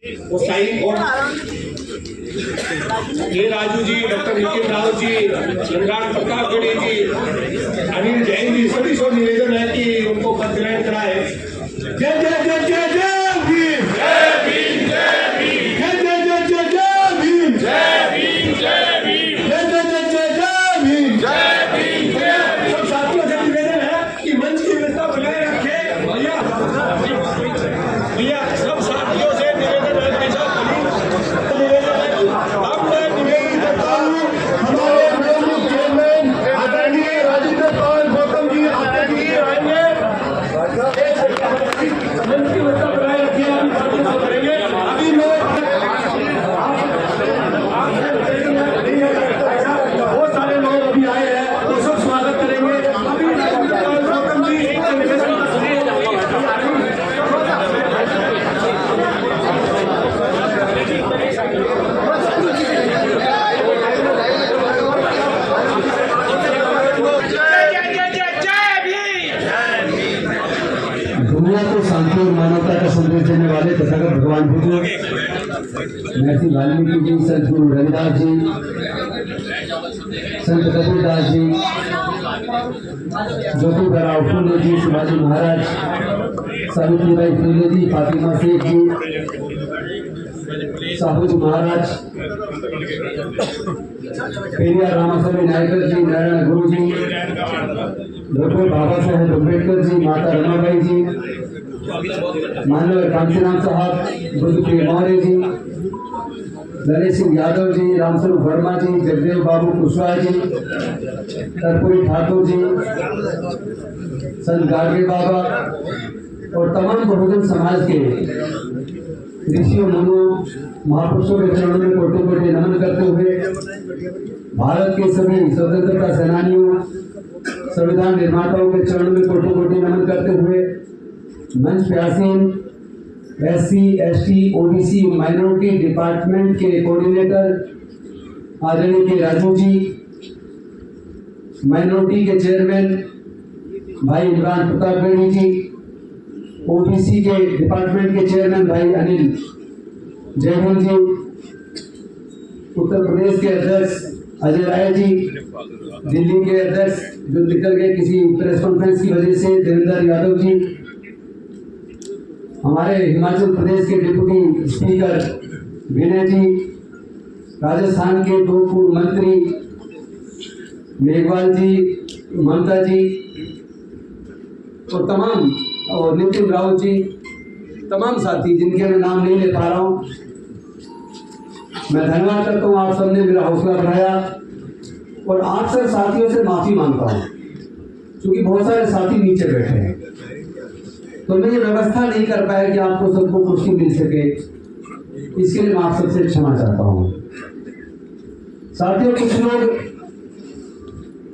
वो साई और के राजू जी, डॉक्टर नितिन राव जी, चंद्रान प्रताप गढ़ी जी, अनिल जैन जी, सभी से निवेदन है कि उनको पद ग्रहण कराए। जय जय जय जय जय भीम, जय भीम, जय भीम, जय जय जय जय जय भीम, जय भीम, जय भीम, जय जय जय जय जय भीम, जय भीम, जय भीम। सब साथियों से निवेदन है कि मंच की व्यवस्था बनाए रखे। भैया सब साथियों से निवेदन है, हमारे प्रमुख चेयरमैन आदरणीय राजेंद्र पाल गौतम जी आदरणीय आएंगे, मंच की व्यवस्था बनाए रखिए। हम करेंगे अभी बहुत सारे लोग अभी आए हैं तो सब स्वागत करेंगे। अभी गौतम जी एक निवेदन दुनिया को शांति और मानवता का संदेश देने वाले तथागत भगवान बुद्ध महर्षि वाल्मीकि जी, संत गुरु रविदास जी, संत कबीरदास जी, ज्योतिबा फूले जी, शिवाजी महाराज, सावित्रीबाई फूले जी, फातिमा शेख जी, साहूजी महाराज, पेरियार रामास्वामी नायकर जी, नारायण गुरु जी, डॉक्टर बाबा साहेब अम्बेडकर जी, माता रमाबाई जी, मानव कांशीराम साहब, बुद्ध के मौर्य जी, नरेश सिंह यादव जी, रामस्वरूप वर्मा जी, जगदेव बाबू कुशवाहा जी, कर्पूरी ठाकुर जी, संत गाडगे बाबा और तमाम बहुजन समाज के ऋषियों मुनियों महापुरुषों के चरणों में कोटि कोटि नमन करते हुए भारत के सभी स्वतंत्रता सेनानियों, संविधान निर्माताओं के चरणों में कोटि कोटि नमन करते हुए मंच पे आसीन SC, ST, OBC minority department के कोऑर्डिनेटर आदरणीय के राजू जी, माइनॉरिटी के चेयरमैन भाई इमरान प्रताप गढ़ी जी, OBC के डिपार्टमेंट के चेयरमैन भाई अनिल जैन जी, उत्तर प्रदेश के अध्यक्ष अजय राय जी, दिल्ली के अध्यक्ष जो निकल गए किसी प्रेस कॉन्फ्रेंस की वजह से देवेंद्र यादव जी, हमारे हिमाचल प्रदेश के डिप्टी स्पीकर विनय जी, राजस्थान के दो पूर्व मंत्री मेघवाल जी, ममता जी और तमाम और नितिन राव जी, तमाम साथी जिनके मैं नाम नहीं ले पा रहा हूँ, मैं धन्यवाद करता हूँ। आप सबने मेरा हौसला बढ़ाया और आप सब साथियों से माफी मांगता हूँ क्योंकि बहुत सारे साथी नीचे बैठे हैं तो मैं ये व्यवस्था नहीं कर पाया कि आपको सबको कुर्सी मिल सके, इसके लिए मैं आप सबसे क्षमा चाहता हूँ। साथियों, कुछ लोग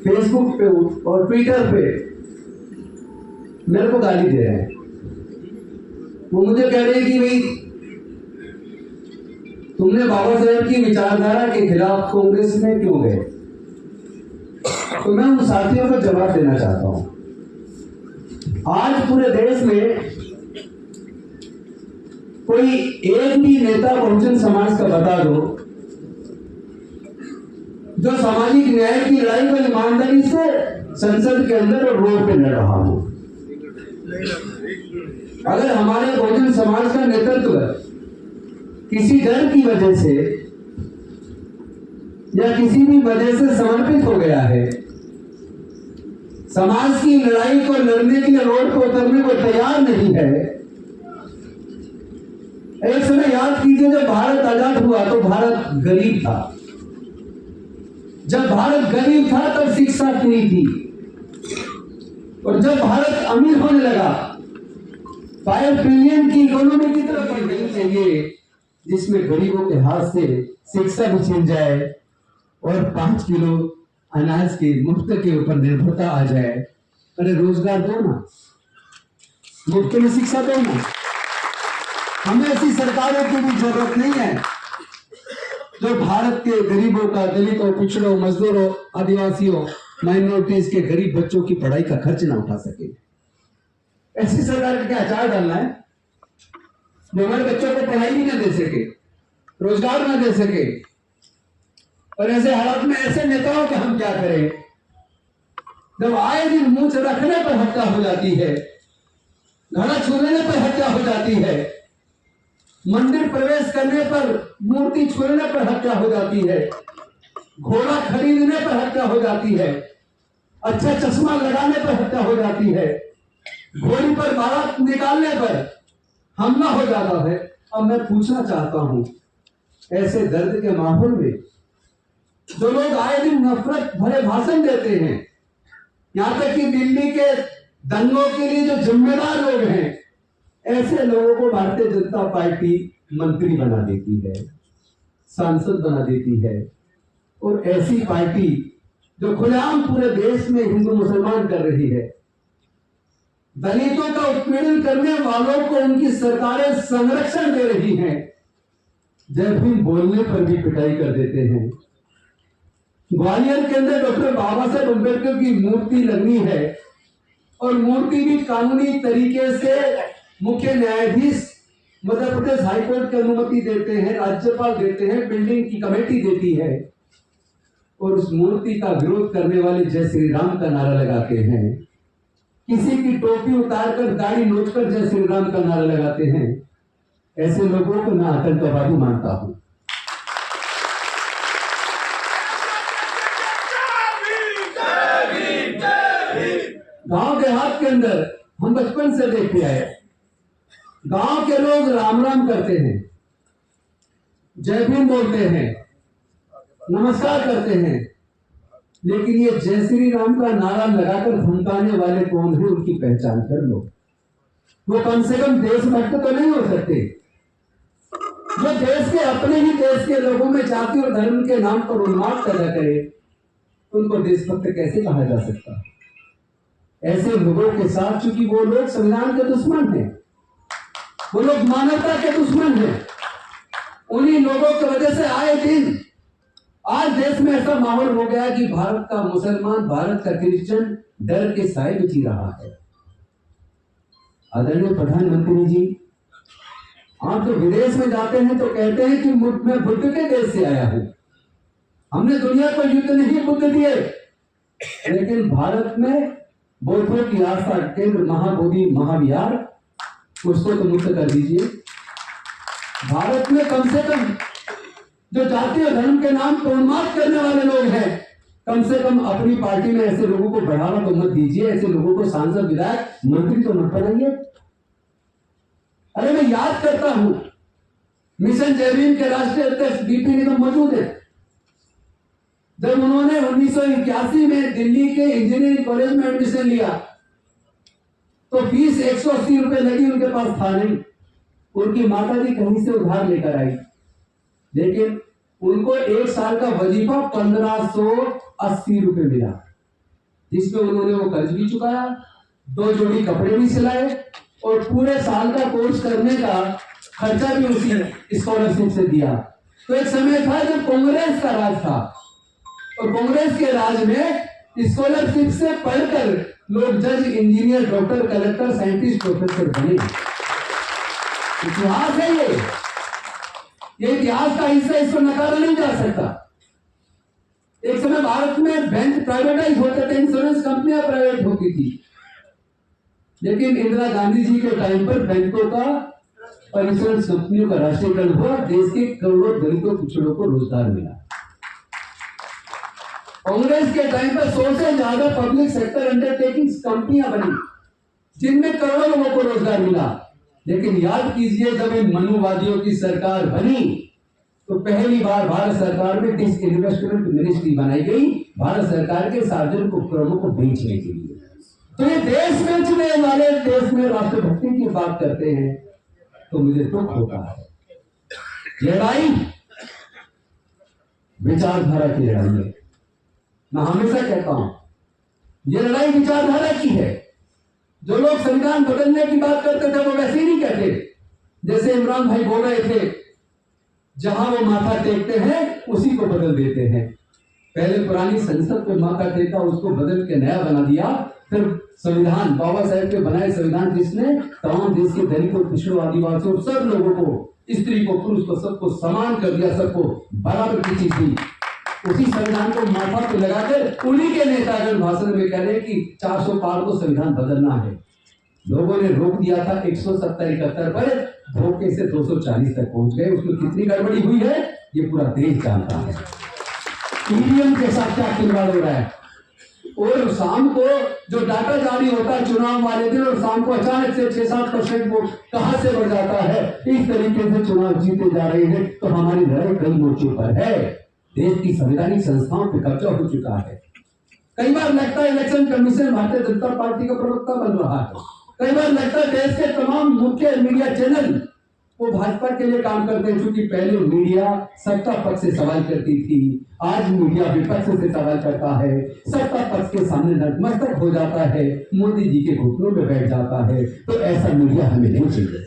फेसबुक पे और ट्विटर पे मेरे को गाली दे रहे हैं। वो मुझे कह रहे हैं कि भाई तुमने बाबा साहेब की विचारधारा के खिलाफ कांग्रेस में क्यों गए। तो मैं उन साथियों को जवाब देना चाहता हूं। आज पूरे देश में कोई एक भी नेता बहुजन समाज का बता दो जो सामाजिक न्याय की लड़ाई को ईमानदारी से संसद के अंदर और रोड पे लड़ रहा हो। अगर हमारे बहुजन समाज का नेतृत्व किसी डर की वजह से या किसी भी वजह से समर्पित हो गया है, समाज की लड़ाई को लड़ने के लिए रोड पर उतरने को तैयार नहीं है। एक समय याद कीजिए, जब भारत आजाद हुआ तो भारत गरीब था। जब भारत गरीब था तब शिक्षा फ्री थी और जब भारत अमीर होने लगा 5 ट्रिलियन की इकोनॉमी की तरफ बढ़नी चाहिए जिसमें गरीबों के हाथ से शिक्षा भी छीन जाए और 5 किलो अनाज के मुफ्त के ऊपर निर्भरता आ जाए। अरे रोजगार दो ना, मुफ्त में शिक्षा दो ना। हमें ऐसी सरकारों की भी जरूरत नहीं है जो भारत के गरीबों का, दलितों, पिछड़ों, मजदूरों, आदिवासियों, माइनॉरिटीज के गरीब बच्चों की पढ़ाई का खर्च ना उठा सके। ऐसी सरकार का क्या अचार डालना है? जो हमारे बच्चों को पढ़ाई भी ना दे सके, रोजगार ना दे सके। और ऐसे हालात में ऐसे नेताओं का हम क्या करें? जब आए दिन मुंह से रखने पर हत्या हो जाती है, घड़ा छूने पर हत्या हो जाती है, मंदिर प्रवेश करने पर, मूर्ति छूने पर हत्या हो जाती है, घोड़ा खरीदने पर हत्या हो जाती है, अच्छा चश्मा लगाने पर हत्या हो जाती है, घोड़ी पर बारात निकालने पर हमला हो जाता है। अब मैं पूछना चाहता हूं, ऐसे दर्द के माहौल में जो लोग आए दिन नफरत भरे भाषण देते हैं, यहां तक कि दिल्ली के दंगों के लिए जो जिम्मेदार लोग हैं, ऐसे लोगों को भारतीय जनता पार्टी मंत्री बना देती है, सांसद बना देती है। और ऐसी पार्टी जो खुलेआम पूरे देश में हिंदू मुसलमान कर रही है, दलितों का उत्पीड़न करने वालों को उनकी सरकारें संरक्षण दे रही हैं, जब भी बोलने पर भी पिटाई कर देते हैं। ग्वालियर के अंदर डॉक्टर बाबा साहेब अम्बेडकर की मूर्ति लगनी है और मूर्ति भी कानूनी तरीके से मुख्य न्यायाधीश मध्य प्रदेश हाईकोर्ट की अनुमति देते हैं, राज्यपाल देते हैं, बिल्डिंग की कमेटी देती है, और उस मूर्ति का विरोध करने वाले जय श्री राम का नारा लगाते हैं। किसी की टोपी उतारकर दाढ़ी नोचकर जय श्री राम का नारा लगाते हैं। ऐसे लोगों को मैं आतंकवादी मानता हूं। गांव देहात के अंदर हम बचपन से देखते आए, गांव के लोग राम राम करते हैं, जय भीम बोलते हैं, नमस्कार करते हैं, लेकिन ये जय श्री राम का नारा लगाकर धमकाने वाले कौन है, उनकी पहचान कर लो। वो कम से कम देशभक्त तो नहीं हो सकते। जो देश के, अपने ही देश के लोगों में जाति और धर्म के नाम पर उन्माद पैदा करे, उनको देशभक्त कैसे कहा जा सकता? ऐसे लोगों के साथ, चूंकि वो लोग संविधान के दुश्मन हैं, वो लोग मानवता के दुश्मन हैं, उन्हीं लोगों की वजह से आए दिन आज देश में ऐसा माहौल हो गया कि भारत का मुसलमान, भारत का क्रिश्चियन डर के साए में जी रहा है। आदरणीय प्रधानमंत्री जी, आप तो विदेश में जाते हैं तो कहते हैं कि मैं बुद्ध के देश से आया हूं, हमने दुनिया को युद्ध नहीं बुद्ध दिए, लेकिन भारत में बौद्धों की आस्था केंद्र महाबोधि महाविहार, उसको तो मुक्त कर दीजिए। भारत में कम से कम जो जाति और धर्म के नाम पर उन्माद करने वाले लोग हैं, कम से कम अपनी पार्टी में ऐसे लोगों को बढ़ावा तो मत दीजिए, ऐसे लोगों को सांसद, विधायक, मंत्री तो मत बनाइए। अरे मैं याद करता हूं, मिशन जय भीम के राष्ट्रीय अध्यक्ष बीपी निगम मौजूद है। जब उन्होंने 1981 में दिल्ली के इंजीनियरिंग कॉलेज में एडमिशन लिया तो फीस 180 रुपए लगी, उनके पास था नहीं, उनकी माता जी कहीं से उधार लेकर आई, लेकिन उनको एक साल का वजीफा 1580 रुपए मिला, जिसमें उन्होंने वो कर्ज भी चुकाया, 2 जोड़ी कपड़े भी सिलाए और पूरे साल का कोर्स करने का खर्चा भी उसी स्कॉलरशिप से दिया। तो एक समय था जब कांग्रेस का राज था और कांग्रेस के राज में स्कॉलरशिप से पढ़कर लोग जज, engineer, doctor, collector, scientist, professor बने। इतिहास है ये इतिहास का हिस्सा, इसको नकारा नहीं जा सकता। एक समय भारत में बैंक प्राइवेटाइज होते थे, इंश्योरेंस कंपनियां प्राइवेट होती थी, लेकिन इंदिरा गांधी जी के टाइम पर बैंकों का और इंश्योरेंस कंपनियों का राष्ट्रीयकरण हुआ, देश के करोड़ों दलितों, पिछड़ों को रोजगार मिला। कांग्रेस के टाइम पर 100 से ज्यादा पब्लिक सेक्टर अंडरटेकिंग्स कंपनियां बनी, जिनमें करोड़ों लोगों को रोजगार मिला। लेकिन याद कीजिए, जब इन मनुवादियों की सरकार बनी तो पहली बार भारत सरकार में डिसइन्वेस्टमेंट मिनिस्ट्री बनाई गई, भारत सरकार के सार्वजनिक उपक्रमों को बेचने के लिए। तो ये देश बेचने वाले देश में राष्ट्रभक्ति की बात करते हैं तो मुझे दुख होता है। लड़ाई विचारधारा की लड़ाई है। मैं हमेशा कहता हूं, ये लड़ाई विचारधारा की है। जो लोग संविधान बदलने की बात करते थे वो वैसे ही नहीं कहते, जैसे इमरान भाई बोल रहे थे, जहां वो माथा टेकते हैं उसी को बदल देते हैं। पहले पुरानी संसद पे माथा टेका, उसको बदल के नया बना दिया, फिर संविधान, बाबा साहेब के बनाए संविधान जिसने तमाम देश के दलितों, पिछड़ों, आदिवासियों, सब लोगों को, स्त्री को, पुरुष को, सबको समान कर दिया, सबको बराबर की चीज दी। उसी संविधान को माथा पे लगाकर उन्हीं के नेतागण भाषण में कह रहे कि 400 पार को संविधान बदलना है। लोगों ने रोक दिया था 170-71 पर, धोखे से 240 तक पहुंच गए। उसमें कितनी गड़बड़ी हुई है ये पूरा देश जानता है। ईवीएम के साथ क्या खिलवाड़ हो रहा है, और शाम को जो डाटा जारी होता है चुनाव वाले दिन, और शाम को अचानक से 6-7% वोट कहां से बढ़ जाता है। इस तरीके से चुनाव जीते जा रहे हैं। तो हमारी लड़ाई कई मोर्चों पर है। देश की संवैधानिक संस्थाओं पर कब्जा हो चुका है। कई बार लगता है election commission Bharatiya Janata party का प्रवक्ता बन रहा है। कई बार लगता है देश के तमाम मुख्य मीडिया चैनल वो भाजपा के लिए काम करते हैं। क्योंकि पहले मीडिया सत्ता पक्ष से सवाल करती थी, आज मीडिया विपक्ष से सवाल करता है। सत्ता पक्ष के सामने नतमस्तक हो जाता है, मोदी जी के घुटनों में बैठ जाता है। तो ऐसा मीडिया हमें नहीं चाहिए।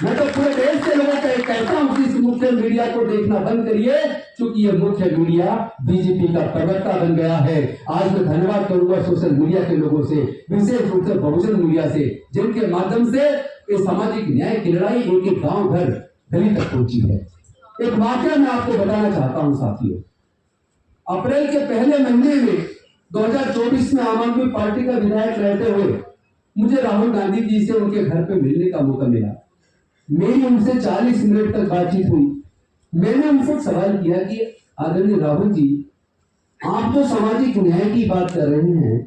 मैं तो पूरे देश के लोगों को कहता हूं कि इस मुख्य मीडिया को देखना बंद करिए, क्योंकि ये मुख्य मीडिया बीजेपी का प्रवक्ता बन गया है। आज मैं धन्यवाद करूंगा सोशल मीडिया के लोगों से, विशेष रूप से बहुजन मीडिया से, जिनके माध्यम से ये सामाजिक न्याय की लड़ाई एक एक गांव घर गली तक पहुंची है। एक वाकया मैं आपको बताना चाहता हूं साथियों। अप्रैल के पहले महीने में 2024 में आम आदमी पार्टी का विधायक रहते हुए मुझे राहुल गांधी जी से उनके घर पे मिलने का मौका मिला। मेरी उनसे 40 मिनट तक बातचीत हुई। मैंने उनसे सवाल किया कि आदरणीय राहुल जी, आप जो सामाजिक न्याय की बात कर रहे हैं,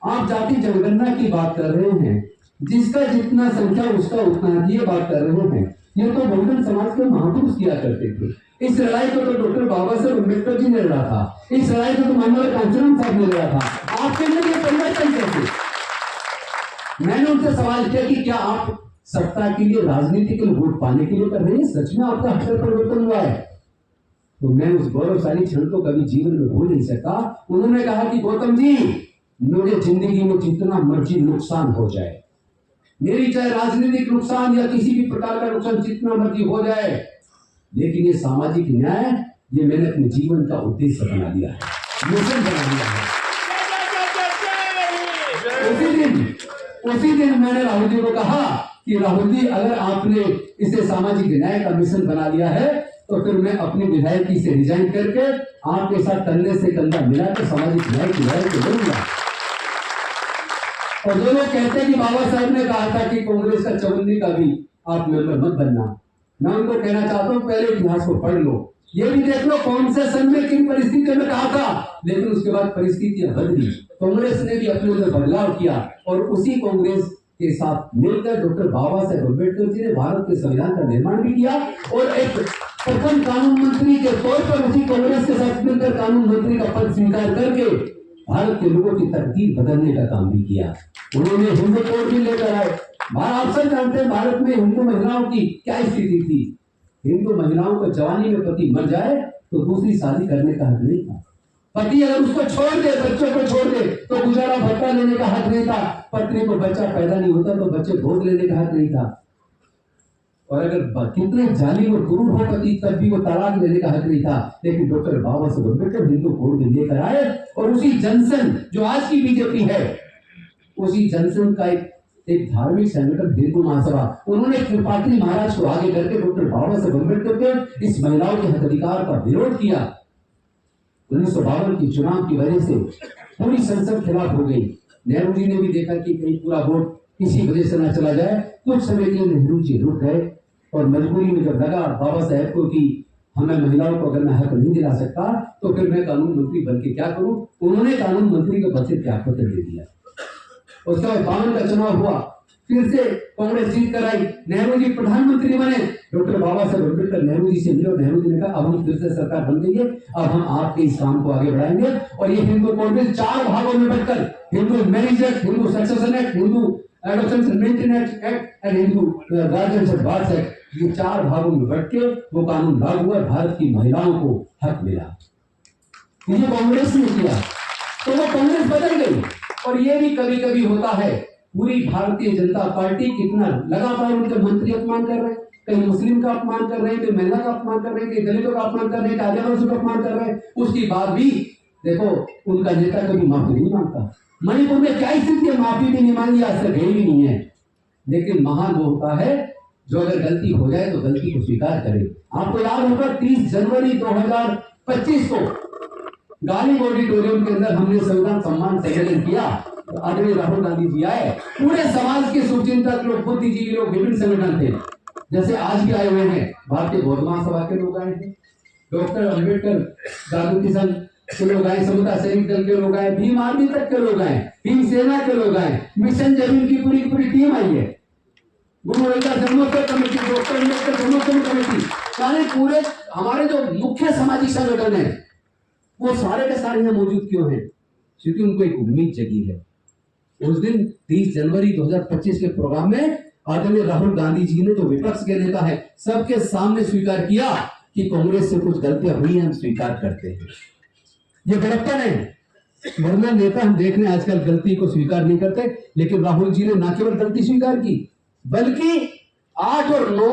आप जाति जनगणना की बात कर रहे हैं, जिसका जितना संख्या उसका उतना, ये बात कर रहे हैं, ये तो बहुजन समाज के महापुरुष किया करते थे। इस लड़ाई को तो डॉक्टर बाबा साहेब अम्बेडकर जी ने लड़ा था। इस लड़ाई को तो माननीय कांचन साहब ने लड़ा था। आपके लिए परिवर्तन कैसे? मैंने उनसे सवाल किया कि क्या आप सत्ता के लिए, राजनीति के लिए, वोट पाने के लिए कर रहे हैं? सच में आपका अक्षर परिवर्तन हुआ है? तो मैं उस गौरवशाली क्षण को कभी जीवन में भूल नहीं सका। उन्होंने कहा कि गौतम जी, मेरे जिंदगी में जितना मर्जी नुकसान हो जाए, मेरी चाहे राजनीतिक नुकसान या किसी भी प्रकार का नुकसान जितना मर्जी हो जाए, लेकिन ये सामाजिक न्याय, ये मैंने अपने जीवन का उद्देश्य बना लिया है, मिशन बना लिया है। उसी दिन मैंने राहुल जी को कहा कि राहुल जी, अगर आपने इसे सामाजिक न्याय का मिशन बना लिया है तो फिर मैं अपनी विधायकी से रिजाइन करके आपके साथ कंधे से कंधा मिलाकर सामाजिक न्याय की लड़ाई को लड़ूंगा। और जो लोग कहते हैं कि बाबा साहब ने कहा था कि कांग्रेस का चवन्नी का भी आप मेंबर मत बनना, मैं उनको कहना चाहता हूं, पहले इतिहास को पढ़ लो, ये भी देख लो कौन से सन में किन परिस्थितियों में कहा था। लेकिन उसके बाद परिस्थितियां बदली, कांग्रेस ने भी अपने अंदर बदलाव किया, और उसी कांग्रेस के साथ मिलकर डॉक्टर बाबा साहेब अम्बेडकर जी ने भारत के संविधान का निर्माण भी किया, और एक प्रथम कानून मंत्री के तौर पर उसी कांग्रेस के साथ मिलकर कानून मंत्री का पद स्वीकार करके भारत के लोगों की तकदीर बदलने का काम भी किया। उन्होंने हिंदू कोड भी लेकर आए। आप सब जानते हैं भारत में हिंदू महिलाओं की क्या स्थिति थी। हिंदू महिलाओं को जवानी में पति मर जाए तो दूसरी शादी करने का हक नहीं था। पति अगर उसको छोड़ दे, बच्चों को छोड़ दे, तो गुजारा भत्ता लेने का हक नहीं था। पत्नी को बच्चा पैदा नहीं होता तो बच्चे गोद लेने का हक नहीं था। और अगर कितने जालिम और क्रूर हो पति, तब भी वो तलाक लेने का हक नहीं था। लेकिन डॉक्टर बाबा साहेब अम्बेडकर हिंदू कोड में लेकर आए, और उसी जनसंघ जो आज की बीजेपी है, उसी जनसंघ का एक धार्मिक संगठन हिंदू महासभा, उन्होंने त्रिपाठी महाराज को आगे करके डॉक्टर बाबा साहेब अम्बेडकर के इस महिलाओं के हक अधिकार का विरोध किया। 1952 की चुनाव की वजह से पूरी संसद खिलाफ हो गई। नेहरू जी ने भी देखा कि कहीं पूरा वोट किसी वजह से ना चला जाए। कुछ समय के लिए नेहरू जी रुक गए, और मजबूरी में जब लगा बाबा साहेब को कि हमें महिलाओं को अगर मैं हक नहीं दिला सकता तो फिर मैं कानून मंत्री बन के क्या करूं, उन्होंने कानून मंत्री के पद से त्याग पत्र दे दिया। उसके बाद 52 का चुनाव हुआ, फिर से कांग्रेस जीत कर आई, नेहरू जी प्रधानमंत्री बने। डॉक्टर बाबा साहेब अम्बेडकर नेहरू जी से मिले, नेहरू जी ने कहा अब हम फिर से सरकार बन गई है, अब हम आपके इस काम को आगे बढ़ाएंगे। और ये हिंदू कोड में 4 भागों में बंटकर, Hindu Marriage Act, Hindu Succession Act, Hindu Adoption Maintenance Act और हिंदू गार्जियन एडवाइस एक्ट, ये 4 भागों में बंट के वो कानून लागू हुआ। भारत की महिलाओं को हक मिला। ये कांग्रेस ने किया तो वो कांग्रेस बदल गई। और ये भी कभी कभी होता है, पूरी भारतीय जनता पार्टी कितना लगातार उनके मंत्री अपमान कर रहे हैं, कहीं मुस्लिम का अपमान कर रहे हैं, कहीं महिला का अपमान कर रहे हैं, कहीं दलितों का अपमान कर रहे हैं, आदिवासियों का अपमान कर रहे हैं। उसके बाद भी देखो उनका नेता कभी माफी नहीं मांगता। मणिपुर में क्या स्थिति है, माफी भी नहीं मांगी, आज तक गई भी नहीं है। लेकिन महान वो होता है जो अगर गलती हो जाए तो गलती को स्वीकार करे। आपको याद होगा 30 जनवरी 2025 को गांधी ऑडिटोरियम के अंदर हमने संविधान सम्मान सम्मेलन किया, तो आदरणीय राहुल गांधी जी आए, पूरे समाज के शुभचिंतक लोग, बुद्धिजीवी लोग, विभिन्न संगठन थे, जैसे आज भी आए हुए हैं, भारतीय बौद्ध महासभा के लोग आए हैं, डॉक्टर अम्बेडकर जागृति संघ के लोग आए, समता सैनिक दल के लोग आए, भीम आर्मी तक के लोग आए, भीम सेना के लोग आए, मिशन जमीन की पूरी टीम आई है, गुरु रविदास जन्मोत्सव कमेटी, डॉक्टर अम्बेडकर जन्मोत्सव कमेटी, यानी पूरे हमारे जो मुख्य सामाजिक संगठन है वो सारे के सारे यहाँ मौजूद क्यों हैं? क्योंकि उनको एक उम्मीद जगी है। उस दिन 30 जनवरी 2025 के प्रोग्राम में आदरणीय राहुल गांधी जी ने, जो विपक्ष के नेता है, सबके सामने स्वीकार किया कि कांग्रेस से कुछ गलतियां हुई हैं, हम स्वीकार करते हैं। ये बड़प्पन है, वरना नेता हम देख रहे हैं आजकल गलती को स्वीकार नहीं करते, लेकिन राहुल जी ने न केवल गलती स्वीकार की, बल्कि 8 और 9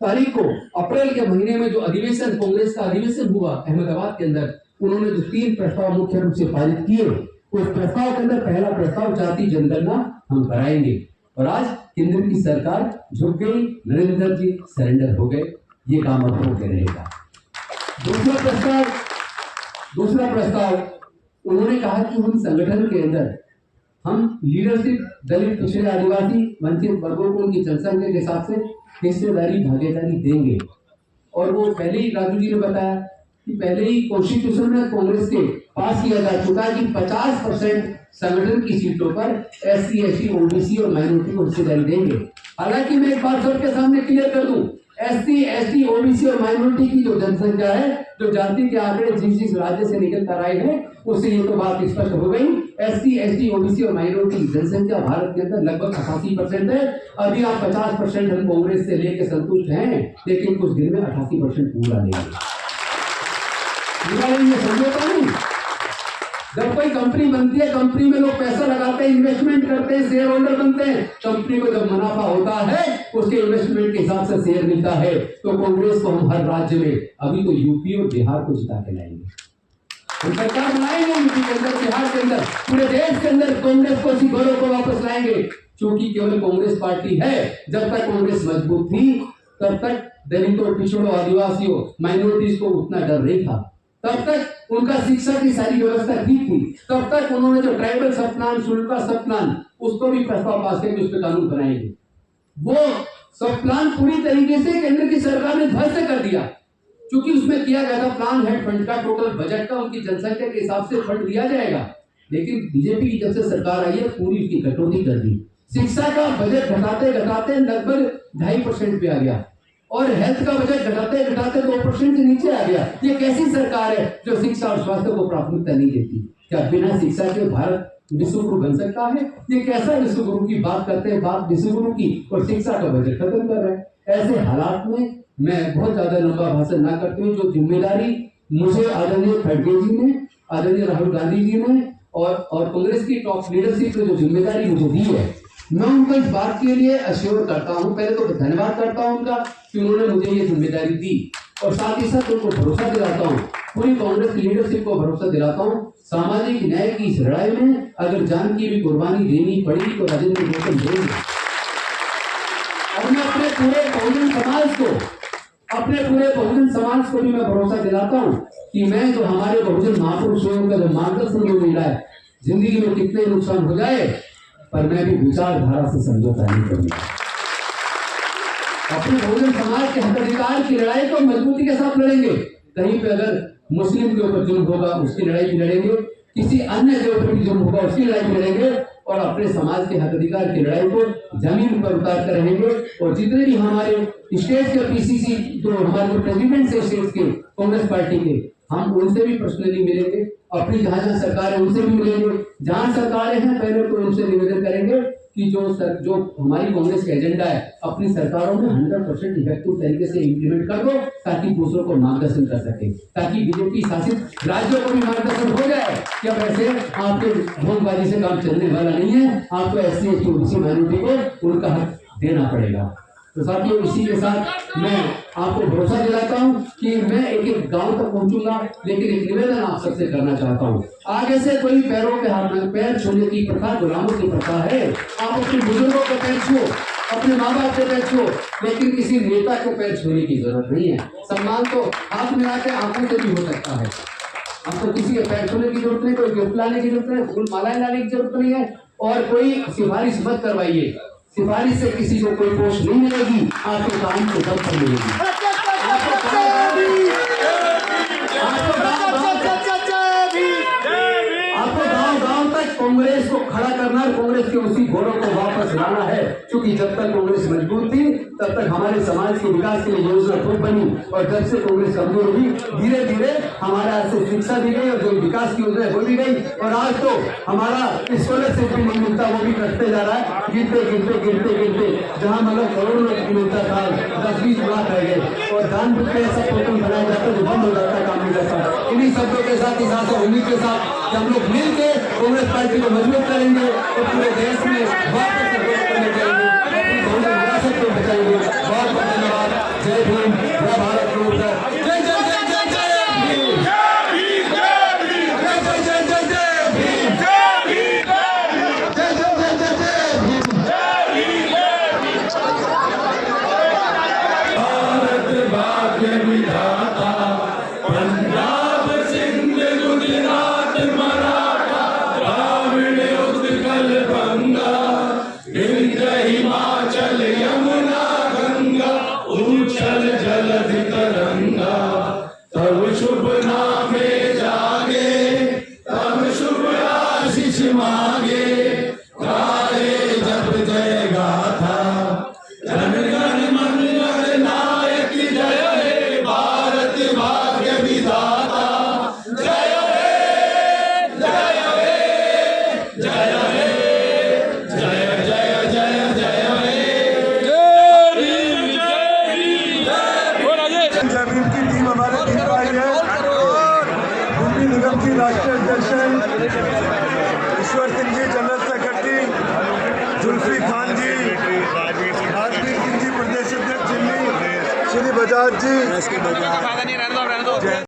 तारीख को अप्रैल के महीने में जो अधिवेशन, कांग्रेस का अधिवेशन हुआ अहमदाबाद के अंदर, उन्होंने जो 3 प्रस्ताव मुख्य रूप से पारित किए, उस प्रस्ताव के अंदर पहला प्रस्ताव जाति जनगणना हम कराएंगे, और आज केंद्र की सरकार झुक गई, नरेंद्र जी सरेंडर हो गए, ये काम अब होके रहेगा। दूसरा प्रस्ताव उन्होंने कहा कि हम संगठन के अंदर हम लीडरशिप दलित, पिछड़े, आदिवासी, वंचित वर्गों को उनकी जनसंख्या के हिसाब से हिस्सेदारी, भागीदारी देंगे। और वो पहले ही राजू जी ने बताया कि पहले ही कॉन्स्टिट्यूशन में कांग्रेस के पास किया जा चुका है कि 50% संगठन की सीटों पर SC, ST, OBC और माइनॉरिटी को हिस्सेदारी देंगे। हालांकि मैं एक बात सबके सामने क्लियर कर दूं, SC, ST, OBC और माइनॉरिटी की जो जनसंख्या है, जो जाति के आंकड़े जिस राज्य से निकल कर आए हैं, उससे ये तो बात स्पष्ट हो गई, SC, ST, OBC और माइनॉरिटी की जनसंख्या भारत के अंदर लगभग 88% है। अभी आप 50% हम कांग्रेस से लेकर संतुष्ट हैं, लेकिन कुछ दिन में 88% पूरा लेंगे। समझौता नहीं। जब कोई कंपनी बनती है, कंपनी में लोग पैसा लगाते हैं, इन्वेस्टमेंट करते हैं, शेयर होल्डर बनते हैं, कंपनी को जब मुनाफा होता है उसके इन्वेस्टमेंट के हिसाब से शेयर मिलता है। तो कांग्रेस को हम हर राज्य में, अभी तो यूपी और बिहार को जिता के लाएंगे, हम सरकार बनाएंगे यूपी के अंदर, बिहार के अंदर, पूरे देश के अंदर कांग्रेस को उसी गौरव को वापस लाएंगे। क्योंकि केवल कांग्रेस पार्टी है, जब तक कांग्रेस मजबूत थी तब तक दलितों, पिछड़ों, आदिवासियों, माइनॉरिटीज को उतना डर नहीं था, तब तक उनका शिक्षा की सारी व्यवस्था ठीक थी, तब तक उन्होंने जो ट्राइबल सब प्लान, शुल्का सब प्लान, उसको भी प्रस्ताव पास करके उस पर कानून बनाएंगे। वो सब प्लान पूरी तरीके से केंद्र की सरकार ने ध्वस्त कर दिया, क्योंकि उसमें किया गया था प्लान हेड फंड का, टोटल बजट का उनकी जनसंख्या के हिसाब से फंड दिया जाएगा। लेकिन बीजेपी की जब से सरकार आई है, पूरी उसकी कटौती कर दी। शिक्षा का बजट घटाते घटाते लगभग 2.5% पे आ गया, और हेल्थ का बजट घटाते घटाते 2% से नीचे आ गया। ये कैसी सरकार है जो शिक्षा और स्वास्थ्य को प्राथमिकता नहीं देती? क्या बिना शिक्षा के भारत विश्व गुरु बन सकता है? ये कैसा विश्व गुरु की बात करते हैं, बात विश्व गुरु की, और शिक्षा का बजट खत्म कर रहे हैं। ऐसे हालात में मैं बहुत ज्यादा लंबा भाषण ना करते हुए, जो जिम्मेदारी मुझे आदरणीय खड़गे जी ने, आदरणीय राहुल गांधी जी ने और कांग्रेस की टॉप लीडरशिप ने जो जिम्मेदारी मुझे दी है, मैं उनको इस बात के लिए अश्योर करता हूं। पहले तो धन्यवाद करता हूं उनका कि उन्होंने मुझे ये जिम्मेदारी दी, और साथ ही साथ उनको भरोसा दिलाता हूं, पूरी कांग्रेस लीडरशिप को भरोसा दिलाता हूं, सामाजिक न्याय की इस लड़ाई में अगर जान की भी कुर्बानी देनी पड़ी तो राजेंद्र गौतम देंगे। और मैं अपने पूरे बहुजन समाज को भी मैं भरोसा दिलाता हूं कि मैं जो हमारे बहुजन महापुरुष हैं, उनका जो मार्गदर्शन जो मिला है, जिंदगी में कितने नुकसान हो जाए पर मैं भी विचारधारा से समझौता नहीं करूंगा। अपने बहुजन समाज के हक अधिकार की लड़ाई को मजबूती के साथ लड़ेंगे। कहीं पे अगर मुस्लिम के ऊपर जुल्म होगा उसकी लड़ाई भी लड़ेंगे, किसी अन्य के ऊपर भी जुल्म होगा उसकी लड़ाई भी लड़ेंगे, और अपने समाज के हक अधिकार की लड़ाई को जमीन पर उतार कर रहेंगे। और जितने भी हमारे स्टेट के PCC, जो हमारे जो प्रेसिडेंट है स्टेट के कांग्रेस पार्टी के, हम उनसे भी पर्सनली मिलेंगे, अपनी जहां जहां सरकार है उनसे भी मिलेंगे, जहां सरकारें हैं पहले तो उनसे निवेदन करेंगे कि जो हमारी कांग्रेस का एजेंडा है, अपनी सरकारों में 100% इफेक्टिव तरीके से इम्प्लीमेंट कर दो, ताकि दूसरों को मार्गदर्शन कर सके, ताकि बीजेपी शासित राज्यों को भी मार्गदर्शन हो जाए कि अब ऐसे आपके भोगबाजी से काम चलने वाला नहीं है, आपको SC, ST, OBC माइनॉरिटी को उनका हक देना पड़ेगा। तो साथियों, इसी के साथ मैं आपको भरोसा दिलाता हूं कि मैं एक एक गांव तक पहुंचूंगा, लेकिन एक निवेदन आप सबसे करना चाहता हूं। आगे से कोई पैरों पे हाथ में पैर छूने की प्रथा गुलामों की प्रथा है। आप अपने बुजुर्गों को पैर छुओ, अपने माँ बाप को पैर छुओ, लेकिन किसी नेता को पैर छूने की जरूरत नहीं है। सम्मान तो हाथ मिला के आंखों से भी हो सकता है। आपको किसी के पैर छूने की जरूरत नहीं, कोई गिफ्ट लाने की जरूरत नहीं, फूल मालाएं लाने की जरूरत नहीं है, और कोई सिफारिश मत करवाइए। सिफारिश से किसी को कोई पोस्ट नहीं मिलेगी, आपके काम को दम पर मिलेगी। आपको गांव-गांव तक कांग्रेस को खड़ा करना है, कांग्रेस के उसी घोड़ों को वापस लाना है, क्योंकि जब तक कांग्रेस मजबूत थी तब तक हमारे समाज के विकास के लिए योजना खूब बनी, और जब से कांग्रेस कमजोर हुई धीरे धीरे हमारे हाथ से शिक्षा दी गई और जो विकास की योजना वो भी गई, और आज तो हमारा स्कॉलरशिप भी नहीं मिलता, वो भी कटते जा रहा है। गिनते जहाँ मतलब करोड़ों रुपये मिलता था 10-20 लाख रह गए, और जानबूझ के ऐसा पोर्टल बनाया जाता है जो बंद हो जाता, काम नहीं करता। इन्हीं शब्दों के साथ, इस आशा उम्मीद के साथ हम लोग मिलकर कांग्रेस पार्टी को मजबूत करेंगे और पूरे देश में वापस से वोट करने जाएंगे, अपनी बहुमत विरासत को बचाएंगे। बहुत बहुत धन्यवाद। जय भीम, जय भारत माता, जय जय जय जय जय भीम, जय भीम, जय भीम, जय जय जय जय भीम, जय भीम, जय जय जय जय जय भीम, जय भीम, भारत भाग्य विधाता, पंजाब सिंध गुजरात मराठा द्राविड़ उत्कल बंगा, विंध्य हिमाचल यमुना गंगा, उच्छल जलधि तरंगा, तब शुभ नामे जागे, तब शुभ आशीष मांगे, गाए जब जय गाथा, जन गण मन नायक जय हे, भारत भाग्य विधाता, जय हे, जय हे, जय हे, जय जय जय जय हे। जय भीम की टीम हमारे बीच आई है। दिल्ली निगम की राष्ट्रीय अध्यक्ष ईश्वर सिंह जी, जनरल सेक्रेटरी जुल्फी खान जी, आरपी सिंह जी प्रदेश अध्यक्ष दिल्ली, श्री बजाज जी।